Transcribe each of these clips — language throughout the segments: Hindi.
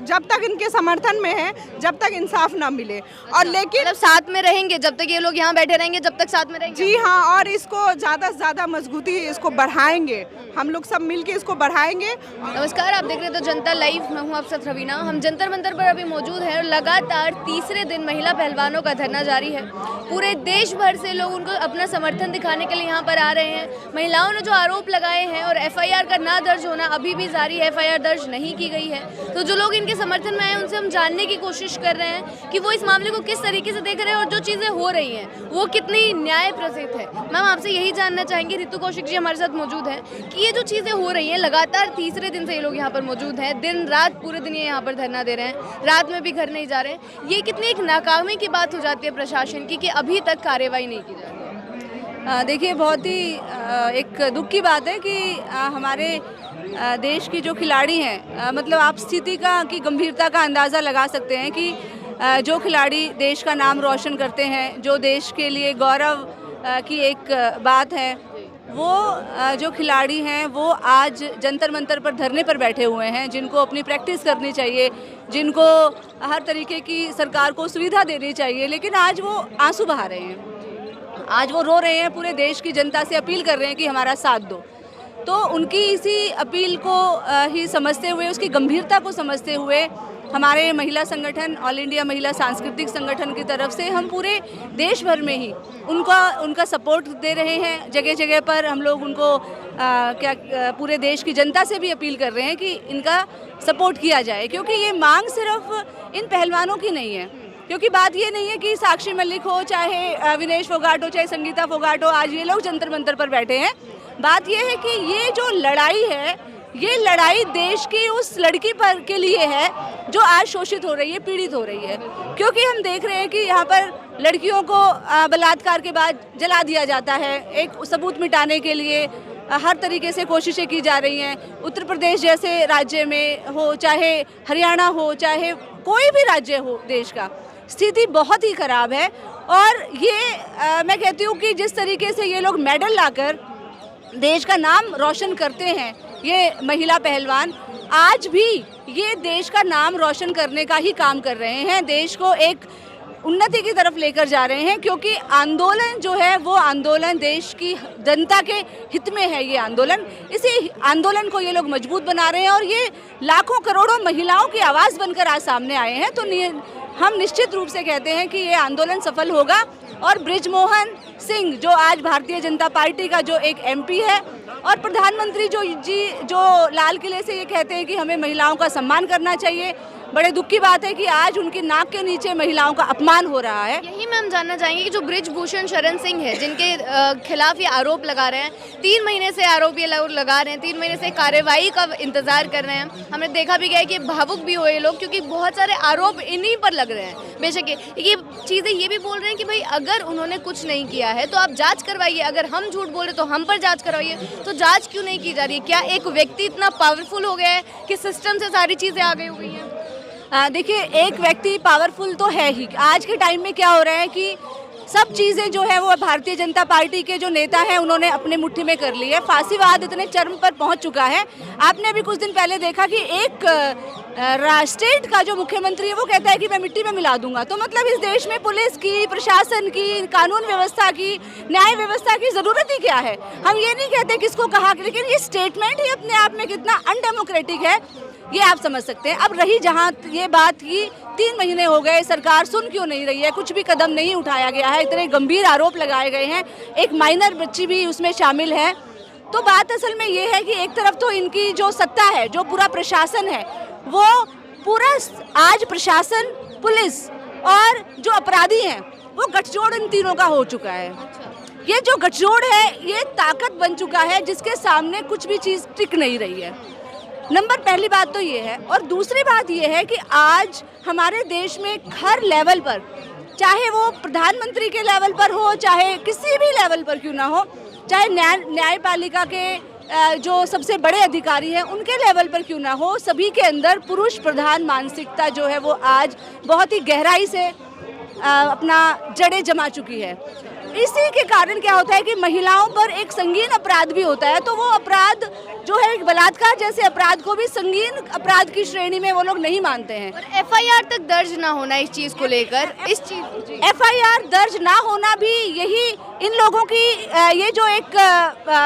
जब तक इनके समर्थन में है, जब तक इंसाफ ना मिले। और लेकिन मतलब साथ में रहेंगे जब तक ये लोग यहाँ बैठे रहेंगे, जब तक साथ में रहेंगे। जी हाँ, और इसको ज़्यादा से ज़्यादा मजबूती इसको बढ़ाएंगे, हम लोग सब मिलके इसको बढ़ाएंगे। नमस्कार, आप देख रहे हैं तो जनता लाइव। मैं हूं आप साथ रवीना। हम जंतर मंतर पर अभी मौजूद हैं और लगातार तीसरे दिन महिला पहलवानों का धरना जारी है। पूरे देश भर से लोग उनको अपना समर्थन दिखाने के लिए यहाँ पर आ रहे हैं। महिलाओं ने जो आरोप लगाए हैं और एफआईआर का ना दर्ज होना अभी भी जारी है, एफआईआर दर्ज नहीं की गई है। तो जो लोग इनके समर्थन में आए उनसे हम जानने की कोशिश कर रहे हैं कि वो इस मामले को किस तरीके से देख रहे हैं और जो चीज़ें हो रही हैं वो कितनी न्याय प्रसिद्ध है। मैम, आपसे यही जानना चाहेंगे, रितु कौशिक जी हमारे साथ मौजूद हैं, कि ये जो चीज़ें हो रही हैं, लगातार तीसरे दिन से ये लोग यहाँ पर मौजूद हैं, दिन रात पूरे दिन ये यहाँ पर धरना दे रहे हैं, रात में भी घर नहीं जा रहे हैं, ये कितनी एक नाकामी की बात हो जाती है प्रशासन की कि अभी तक कार्रवाई नहीं की जा रही है। देखिए, बहुत ही एक दुख की बात है कि हमारे देश की जो खिलाड़ी हैं, मतलब आप स्थिति की गंभीरता का अंदाज़ा लगा सकते हैं कि जो खिलाड़ी देश का नाम रोशन करते हैं, जो देश के लिए गौरव की एक बात है, वो जो खिलाड़ी हैं वो आज जंतर मंतर पर धरने पर बैठे हुए हैं, जिनको अपनी प्रैक्टिस करनी चाहिए, जिनको हर तरीके की सरकार को सुविधा देनी चाहिए, लेकिन आज वो आंसू बहा रहे हैं, आज वो रो रहे हैं, पूरे देश की जनता से अपील कर रहे हैं कि हमारा साथ दो। तो उनकी इसी अपील को ही समझते हुए, उसकी गंभीरता को समझते हुए, हमारे महिला संगठन ऑल इंडिया महिला सांस्कृतिक संगठन की तरफ से हम पूरे देश भर में ही उनका सपोर्ट दे रहे हैं। जगह जगह पर हम लोग उनको पूरे देश की जनता से भी अपील कर रहे हैं कि इनका सपोर्ट किया जाए, क्योंकि ये मांग सिर्फ इन पहलवानों की नहीं है। क्योंकि बात ये नहीं है कि साक्षी मलिक हो, चाहे विनेश फोगाट हो, चाहे संगीता फोगाट हो, आज ये लोग जंतर मंतर पर बैठे हैं। बात ये है कि ये जो लड़ाई है, ये लड़ाई देश की उस लड़की पर के लिए है जो आज शोषित हो रही है, पीड़ित हो रही है। क्योंकि हम देख रहे हैं कि यहाँ पर लड़कियों को बलात्कार के बाद जला दिया जाता है, एक सबूत मिटाने के लिए हर तरीके से कोशिशें की जा रही हैं। उत्तर प्रदेश जैसे राज्य में हो, चाहे हरियाणा हो, चाहे कोई भी राज्य हो देश का, स्थिति बहुत ही ख़राब है। और ये मैं कहती हूँ कि जिस तरीके से ये लोग मेडल लाकर देश का नाम रोशन करते हैं, ये महिला पहलवान आज भी ये देश का नाम रोशन करने का ही काम कर रहे हैं, देश को एक उन्नति की तरफ लेकर जा रहे हैं। क्योंकि आंदोलन जो है वो आंदोलन देश की जनता के हित में है। ये आंदोलन, इसी आंदोलन को ये लोग मजबूत बना रहे हैं और ये लाखों करोड़ों महिलाओं की आवाज़ बनकर आज सामने आए हैं। तो हम निश्चित रूप से कहते हैं कि ये आंदोलन सफल होगा और बृजमोहन सिंह जो आज भारतीय जनता पार्टी का जो एक एमपी है और प्रधानमंत्री जो लाल किले से ये कहते हैं कि हमें महिलाओं का सम्मान करना चाहिए, बड़े दुख की बात है कि आज उनकी नाक के नीचे महिलाओं का अपमान हो रहा है। यही मैं हम जानना चाहेंगे कि जो बृजभूषण शरण सिंह है, जिनके खिलाफ ये आरोप लगा रहे हैं, 3 महीने से आरोप ये लगा रहे हैं, 3 महीने से कार्रवाई का इंतजार कर रहे हैं। हमने देखा भी गया है कि भावुक भी हुए लोग, क्योंकि बहुत सारे आरोप इन्हीं पर लग रहे हैं। बेशक ये चीज़ें ये भी बोल रहे हैं कि भाई अगर उन्होंने कुछ नहीं किया है तो आप जाँच करवाइए, अगर हम झूठ बोल रहे तो हम पर जाँच करवाइए। तो जाँच क्यों नहीं की जा रही है? क्या एक व्यक्ति इतना पावरफुल हो गया है कि सिस्टम से सारी चीज़ें आ गई हुई हैं? देखिए, एक व्यक्ति पावरफुल तो है ही। आज के टाइम में क्या हो रहा है कि सब चीज़ें जो है वो भारतीय जनता पार्टी के जो नेता हैं उन्होंने अपने मुट्ठी में कर ली है। फांसीवाद इतने चरम पर पहुंच चुका है। आपने अभी कुछ दिन पहले देखा कि एक स्टेट का जो मुख्यमंत्री है वो कहता है कि मैं मिट्टी में मिला दूंगा। तो मतलब इस देश में पुलिस की, प्रशासन की, कानून व्यवस्था की, न्याय व्यवस्था की ज़रूरत ही क्या है? हम ये नहीं कहते किसको कहा, लेकिन ये स्टेटमेंट ही अपने आप में कितना अनडेमोक्रेटिक है ये आप समझ सकते हैं। अब रही जहाँ ये बात की, 3 महीने हो गए, सरकार सुन क्यों नहीं रही है? कुछ भी कदम नहीं उठाया गया है, इतने गंभीर आरोप लगाए गए हैं, एक माइनर बच्ची भी उसमें शामिल है। तो बात असल में ये है कि एक तरफ तो इनकी जो सत्ता है, जो पूरा प्रशासन है, वो पूरा आज प्रशासन, पुलिस और जो अपराधी हैं वो गठजोड़ इन तीनों का हो चुका है। ये जो गठजोड़ है ये ताकत बन चुका है जिसके सामने कुछ भी चीज़ टिक नहीं रही है। पहली बात तो ये है। और दूसरी बात ये है कि आज हमारे देश में हर लेवल पर, चाहे वो प्रधानमंत्री के लेवल पर हो, चाहे किसी भी लेवल पर क्यों ना हो, चाहे न्यायपालिका के जो सबसे बड़े अधिकारी हैं उनके लेवल पर क्यों ना हो, सभी के अंदर पुरुष प्रधान मानसिकता जो है वो आज बहुत ही गहराई से अपना जड़ें जमा चुकी है। इसी के कारण क्या होता है कि महिलाओं पर एक संगीन अपराध भी होता है, तो वो अपराध जो है बलात्कार जैसे अपराध को भी संगीन अपराध की श्रेणी में वो लोग नहीं मानते हैं। और एफआईआर तक दर्ज ना होना इस चीज़ को लेकर, इस चीज़ एफआईआर दर्ज ना होना भी यही इन लोगों की ये जो एक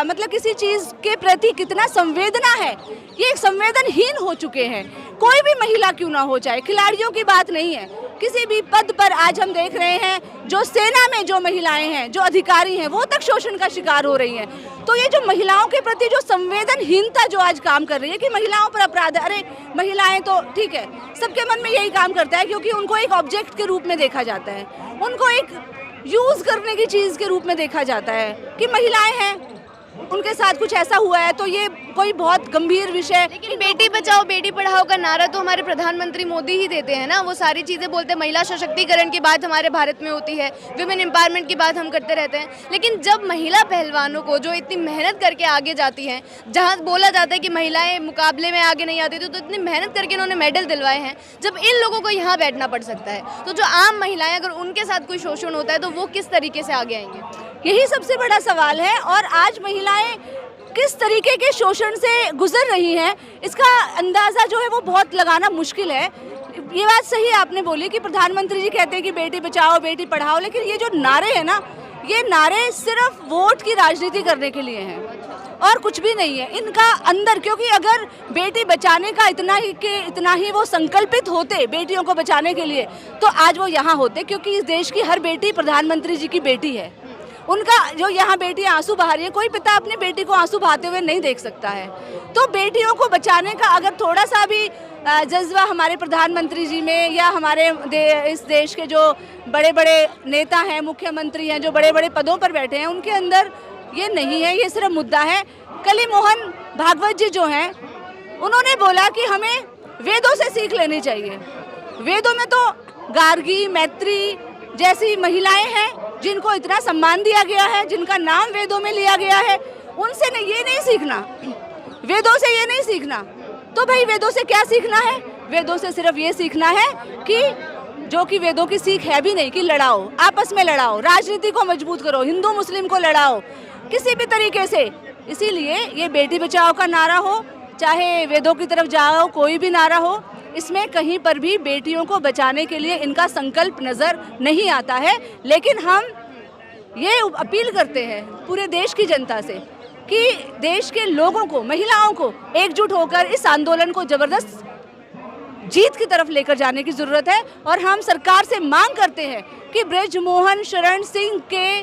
मतलब किसी चीज़ के प्रति कितना संवेदना है, ये एक संवेदनहीन हो चुके हैं। कोई भी महिला क्यों ना हो, चाहे खिलाड़ियों की बात नहीं है, किसी भी पद पर आज हम देख रहे हैं जो सेना में जो महिलाएं हैं, जो अधिकारी हैं, वो तक शोषण का शिकार हो रही हैं। तो ये जो महिलाओं के प्रति जो संवेदनहीनता जो आज काम कर रही है कि महिलाओं पर अपराध, अरे महिलाएं तो ठीक है, सबके मन में यही काम करता है क्योंकि उनको एक ऑब्जेक्ट के रूप में देखा जाता है, उनको एक यूज करने की चीज के रूप में देखा जाता है कि महिलाएं हैं, उनके साथ कुछ ऐसा हुआ है तो ये कोई बहुत गंभीर विषय। लेकिन बेटी बचाओ बेटी पढ़ाओ का नारा तो हमारे प्रधानमंत्री मोदी ही देते हैं ना, वो सारी चीज़ें बोलते हैं, महिला सशक्तिकरण की बात हमारे भारत में होती है, विमेन एम्पावरमेंट की बात हम करते रहते हैं। लेकिन जब महिला पहलवानों को जो इतनी मेहनत करके आगे जाती हैं, जहाँ बोला जाता है कि महिलाएं मुकाबले में आगे नहीं आती थी, तो इतनी मेहनत करके इन्होंने मेडल दिलवाए हैं, जब इन लोगों को यहाँ बैठना पड़ सकता है, तो जो आम महिलाएं अगर उनके साथ कोई शोषण होता है तो वो किस तरीके से आगे आएंगे? यही सबसे बड़ा सवाल है। और आज महिलाएं किस तरीके के शोषण से गुजर रही हैं, इसका अंदाज़ा जो है वो बहुत लगाना मुश्किल है। ये बात सही आपने बोली कि प्रधानमंत्री जी कहते हैं कि बेटी बचाओ बेटी पढ़ाओ, लेकिन ये जो नारे हैं ना, ये नारे सिर्फ वोट की राजनीति करने के लिए हैं और कुछ भी नहीं है इनका अंदर। क्योंकि अगर बेटी बचाने का इतना ही वो संकल्पित होते बेटियों को बचाने के लिए, तो आज वो यहाँ होते, क्योंकि इस देश की हर बेटी प्रधानमंत्री जी की बेटी है। उनका जो यहाँ बेटियाँ आंसू बहा रही है, कोई पिता अपनी बेटी को आंसू बहाते हुए नहीं देख सकता है। तो बेटियों को बचाने का अगर थोड़ा सा भी जज्बा हमारे प्रधानमंत्री जी में या हमारे इस देश के जो बड़े बड़े नेता हैं, मुख्यमंत्री हैं, जो बड़े बड़े पदों पर बैठे हैं, उनके अंदर ये नहीं है, ये सिर्फ मुद्दा है। कली मोहन भागवत जी जो हैं, उन्होंने बोला कि हमें वेदों से सीख लेनी चाहिए। वेदों में तो गार्गी, मैत्री जैसी महिलाएं हैं जिनको इतना सम्मान दिया गया है, जिनका नाम वेदों में लिया गया है, उनसे ये नहीं सीखना, वेदों से ये नहीं सीखना। तो भाई वेदों से क्या सीखना है? वेदों से सिर्फ ये सीखना है कि जो कि वेदों की सीख है भी नहीं, कि लड़ाओ, आपस में लड़ाओ, राजनीति को मजबूत करो, हिंदू मुस्लिम को लड़ाओ किसी भी तरीके से। इसीलिए ये बेटी बचाओ का नारा हो, चाहे वेदों की तरफ जाओ, कोई भी नारा हो, इसमें कहीं पर भी बेटियों को बचाने के लिए इनका संकल्प नज़र नहीं आता है। लेकिन हम ये अपील करते हैं पूरे देश की जनता से कि देश के लोगों को, महिलाओं को एकजुट होकर इस आंदोलन को ज़बरदस्त जीत की तरफ लेकर जाने की ज़रूरत है। और हम सरकार से मांग करते हैं कि बृजमोहन शरण सिंह के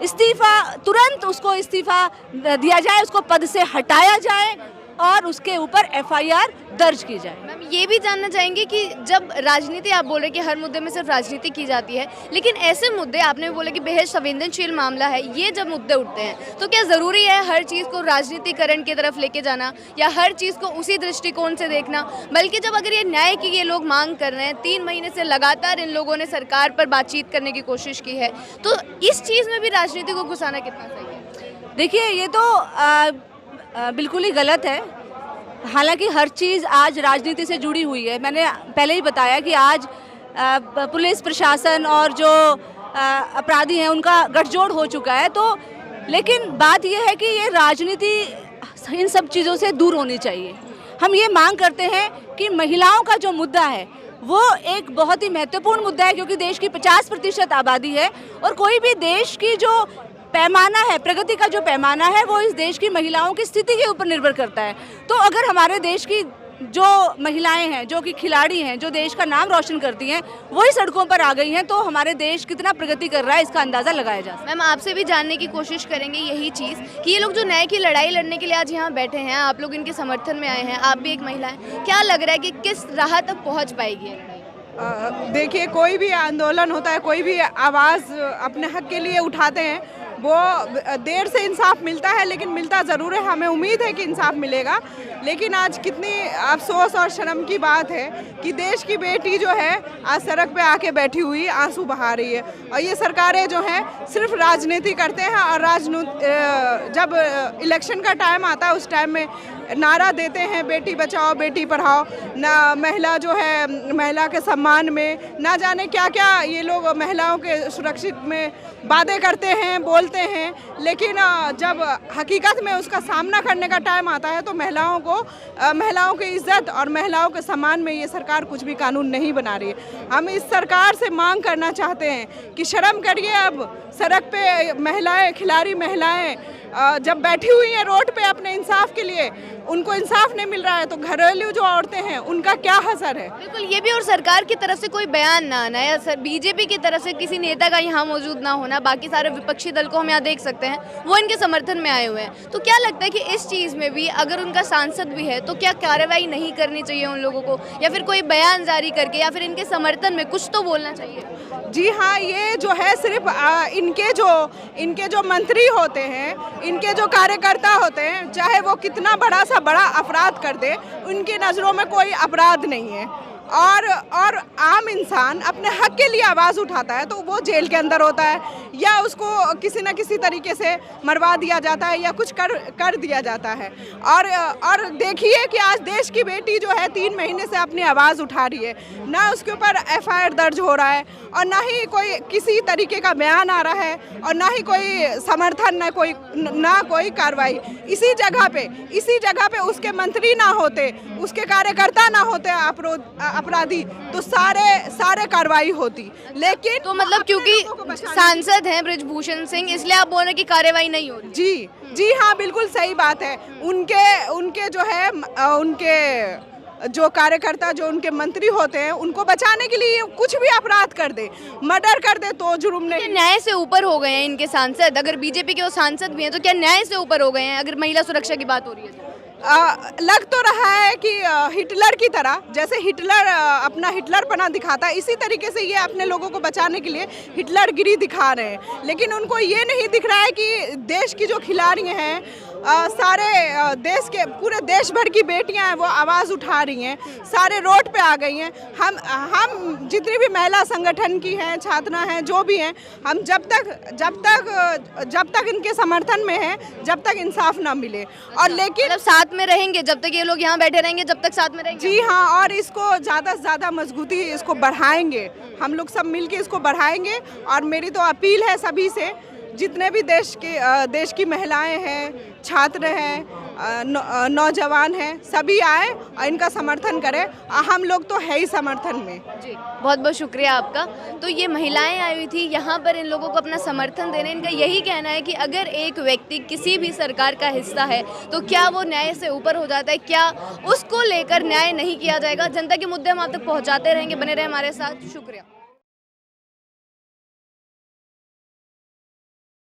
इस्तीफ़ा, तुरंत उसको इस्तीफ़ा दिया जाए, उसको पद से हटाया जाए और उसके ऊपर एफआईआर दर्ज की जाए। मैम ये भी जानना चाहेंगे कि जब राजनीति, आप बोल रहे कि हर मुद्दे में सिर्फ राजनीति की जाती है, लेकिन ऐसे मुद्दे आपने बोला कि बेहद संवेदनशील मामला है, ये जब मुद्दे उठते हैं तो क्या ज़रूरी है हर चीज़ को राजनीतिकरण की तरफ लेके जाना या हर चीज़ को उसी दृष्टिकोण से देखना? बल्कि जब अगर ये न्याय की ये लोग मांग कर रहे हैं, 3 महीने से लगातार इन लोगों ने सरकार पर बातचीत करने की कोशिश की है, तो इस चीज़ में भी राजनीति को घुसाना कितना सही है? देखिए, ये तो बिल्कुल ही गलत है। हालांकि हर चीज़ आज राजनीति से जुड़ी हुई है। मैंने पहले ही बताया कि आज पुलिस प्रशासन और जो अपराधी हैं उनका गठजोड़ हो चुका है। तो लेकिन बात यह है कि ये राजनीति इन सब चीज़ों से दूर होनी चाहिए। हम ये मांग करते हैं कि महिलाओं का जो मुद्दा है वो एक बहुत ही महत्वपूर्ण मुद्दा है, क्योंकि देश की 50% आबादी है और कोई भी देश की जो पैमाना है, प्रगति का जो पैमाना है, वो इस देश की महिलाओं की स्थिति के ऊपर निर्भर करता है। तो अगर हमारे देश की जो महिलाएं हैं, जो कि खिलाड़ी हैं, जो देश का नाम रोशन करती हैं, वही सड़कों पर आ गई हैं, तो हमारे देश कितना प्रगति कर रहा है इसका अंदाज़ा लगाया जा सकता है। मैम आपसे भी जानने की कोशिश करेंगे यही चीज़ कि ये लोग जो न्याय की लड़ाई लड़ने के लिए आज यहाँ बैठे हैं, आप लोग इनके समर्थन में आए हैं, आप भी एक महिला हैं, क्या लग रहा है कि किस राह तक पहुँच पाएगी? देखिए, कोई भी आंदोलन होता है, कोई भी आवाज़ अपने हक के लिए उठाते हैं, वो देर से इंसाफ मिलता है, लेकिन मिलता ज़रूर है। हमें उम्मीद है कि इंसाफ मिलेगा। लेकिन आज कितनी अफसोस और शर्म की बात है कि देश की बेटी जो है आज सड़क पे आके बैठी हुई आंसू बहा रही है। और ये सरकारें जो हैं सिर्फ राजनीति करते हैं और जब इलेक्शन का टाइम आता है उस टाइम में नारा देते हैं बेटी बचाओ बेटी पढ़ाओ, ना महिला जो है महिला के सम्मान में ना जाने क्या क्या ये लोग महिलाओं के सुरक्षित में वादे करते हैं, बोलते हैं, लेकिन जब हकीकत में उसका सामना करने का टाइम आता है तो महिलाओं की इज्जत और महिलाओं के सम्मान में ये सरकार कुछ भी कानून नहीं बना रही है। हम इस सरकार से मांग करना चाहते हैं कि शर्म करिए, अब सड़क पे महिलाएं, खिलाड़ी महिलाएं जब बैठी हुई हैं रोड पे अपने इंसाफ के लिए, उनको इंसाफ नहीं मिल रहा है तो घरेलू जो औरतें हैं उनका क्या असर है। बिल्कुल, ये भी और सरकार की तरफ से कोई बयान ना आना या बीजेपी की तरफ से किसी नेता का यहाँ मौजूद ना होना, बाकी सारे विपक्षी दल को हम यहाँ देख सकते हैं वो इनके समर्थन में आए हुए हैं। तो क्या लगता है कि इस चीज़ में भी अगर उनका सांसद भी है तो क्या कार्रवाई नहीं करनी चाहिए उन लोगों को, या फिर कोई बयान जारी करके या फिर इनके समर्थन में कुछ तो बोलना चाहिए? जी हाँ, ये जो है सिर्फ इनके जो मंत्री होते हैं, इनके जो कार्यकर्ता होते हैं, चाहे वो कितना बड़ा अपराध कर दे, उनकी नज़रों में कोई अपराध नहीं है। और आम इंसान अपने हक के लिए आवाज़ उठाता है तो वो जेल के अंदर होता है या उसको किसी न किसी तरीके से मरवा दिया जाता है या कुछ कर दिया जाता है। और देखिए कि आज देश की बेटी जो है 3 महीने से अपनी आवाज़ उठा रही है, ना उसके ऊपर FIR दर्ज हो रहा है और ना ही कोई किसी तरीके का बयान आ रहा है और ना ही कोई समर्थन, ना कोई कार्रवाई। इसी जगह पे उसके मंत्री ना होते, उसके कार्यकर्ता ना होते अपराधी, तो सारे कार्रवाई होती। लेकिन तो मतलब क्योंकि सांसद हैं बृजभूषण सिंह, इसलिए आप बोल रहे हैं कि कार्रवाई नहीं हो रही? जी हाँ, बिल्कुल सही बात है। उनके जो है उनके जो कार्यकर्ता, जो उनके मंत्री होते हैं, उनको बचाने के लिए कुछ भी अपराध कर दे, मर्डर कर दे तो जुर्म नहीं। न्याय से ऊपर हो गए हैं इनके सांसद? अगर बीजेपी के वो सांसद भी हैं तो क्या न्याय से ऊपर हो गए हैं अगर महिला सुरक्षा की बात हो रही है तो? लग तो रहा है कि हिटलर की तरह, जैसे हिटलर अपना हिटलरपना दिखाता है, इसी तरीके से ये अपने लोगों को बचाने के लिए हिटलरगिरी दिखा रहे हैं। लेकिन उनको ये नहीं दिख रहा है कि देश की जो खिलाड़ी हैं, सारे पूरे देश भर की बेटियां हैं, वो आवाज़ उठा रही हैं, सारे रोड पे आ गई हैं। हम जितनी भी महिला संगठन की हैं, छात्रा हैं, जो भी हैं, हम जब तक इनके समर्थन में हैं, जब तक इंसाफ ना मिले। और लेकिन मतलब साथ में रहेंगे जब तक ये लोग यहाँ बैठे रहेंगे, जब तक साथ में रहेंगे? जी हाँ, और इसको ज़्यादा से ज़्यादा मजबूती इसको बढ़ाएंगे, हम लोग सब मिलके इसको बढ़ाएंगे। और मेरी तो अपील है सभी से, जितने भी देश की महिलाएं हैं, छात्र हैं, नौजवान हैं, सभी आए और इनका समर्थन करें। हम लोग तो है ही समर्थन में। जी, बहुत बहुत शुक्रिया आपका। तो ये महिलाएं आई हुई थी यहाँ पर इन लोगों को अपना समर्थन देने। इनका यही कहना है कि अगर एक व्यक्ति किसी भी सरकार का हिस्सा है तो क्या वो न्याय से ऊपर हो जाता है, क्या उसको लेकर न्याय नहीं किया जाएगा? जनता के मुद्दे हम आप तक पहुँचाते रहेंगे, बने रहे हमारे साथ। शुक्रिया।